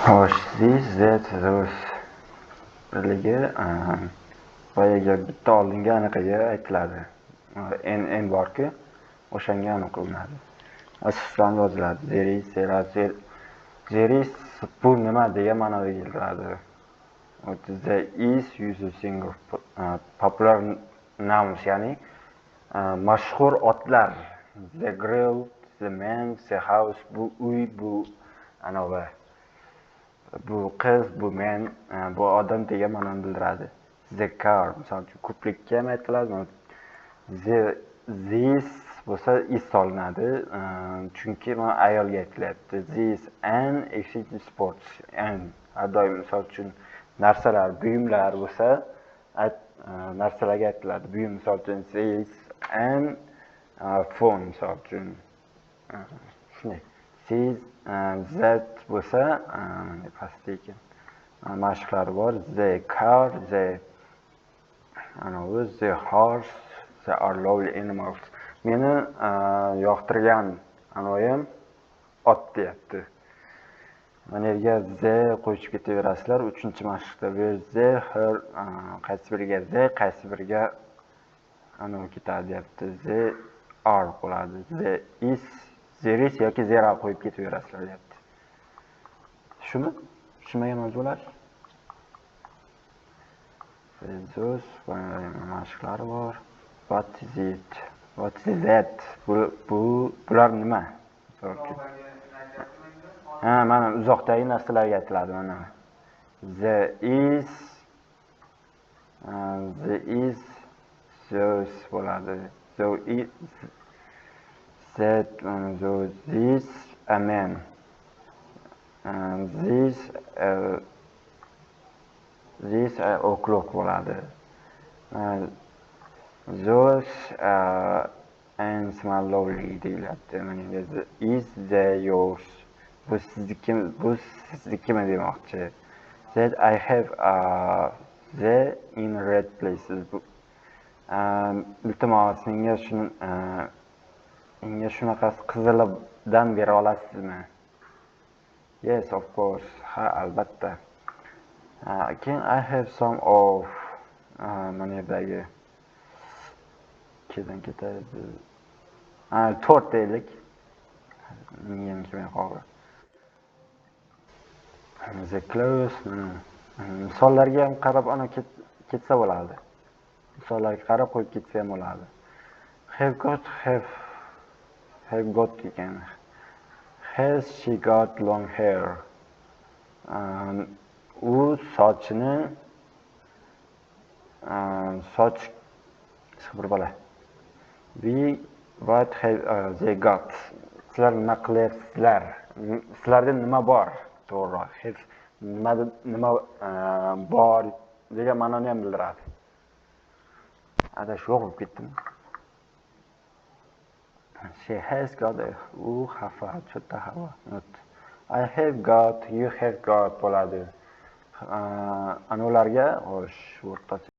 Xo'sh, this, that, those birligi boyagi bitta oldingi anaqaga aytiladi. En borki, o'shanga aniq qilinadi. Asosdan yoziladi. There is bu nima degan ma'noga keltiradi. There is used single popular nouns, ya'ni mashhur otlar. The girl, the man, the house, bu uy, bu anavi. Bu qiz, bu men, bu odam degan ma'noni bildiradi. The car, misol uchun ko'prikka ham aytiladi. This bo'lsa is solinadi, chunki mana ayolga aytilyapti. This an exciting sports. Har doim misol uchun narsalar, buyumlar bo'lsa, narsalarga aytiladi. Buyum misol uchun this an phone misol uchun. Shunday. Siz that bo'lsa, pastda ekan. Mashqlar bor. The car, the horse, they are lovely animals. Meni yoqtirgan anoyim ot deyapti. Mana yerga the qo'yib ketaverasizlar. 3-mashqda the, her, qaysi biriga the, qaysi biriga ketadi deyapti. The are bo'ladi. The is, there is yoki there are qo'yib ketaverasizlar deyapti. Shumi? Tushunmagan mavzular? So'z, mashqlar bor. What is it? What is that? Bular nima? Mana uzoqdagi narsalarga aytiladi mana. The is those bo'ladi. So is that, this a man. This o'clock bo'ladi. Those and small lovely deyiladi. Mana is the yours. Bu siznikimi demoqchi. That I have the in red places. Iltimos, menga shunaqasi qizilidan bera olasizmi? Yes, of course. Ha, albatta. Can I have some of mana yerdagi kedan ketadi. 4 deylik. Miyam kelmay qoldi. The clothes. Misollarga ham qarab ketsa bo'ladi. Misollarga qarab qo'yib ketsa ham bo'ladi. Have got ekan. Has she got long hair? U sochini bir bola. What have they got? Sizlar nima qilyapsizlar? Sizlarda nima bor? To'g'ri. Nima bor degan ma'noni ham bildiradi. Adashib o'qib ketdim. She has got xafa, cho'tta havo. I have got, you have got bo'ladi. Ularga xo'sh, o'rtacha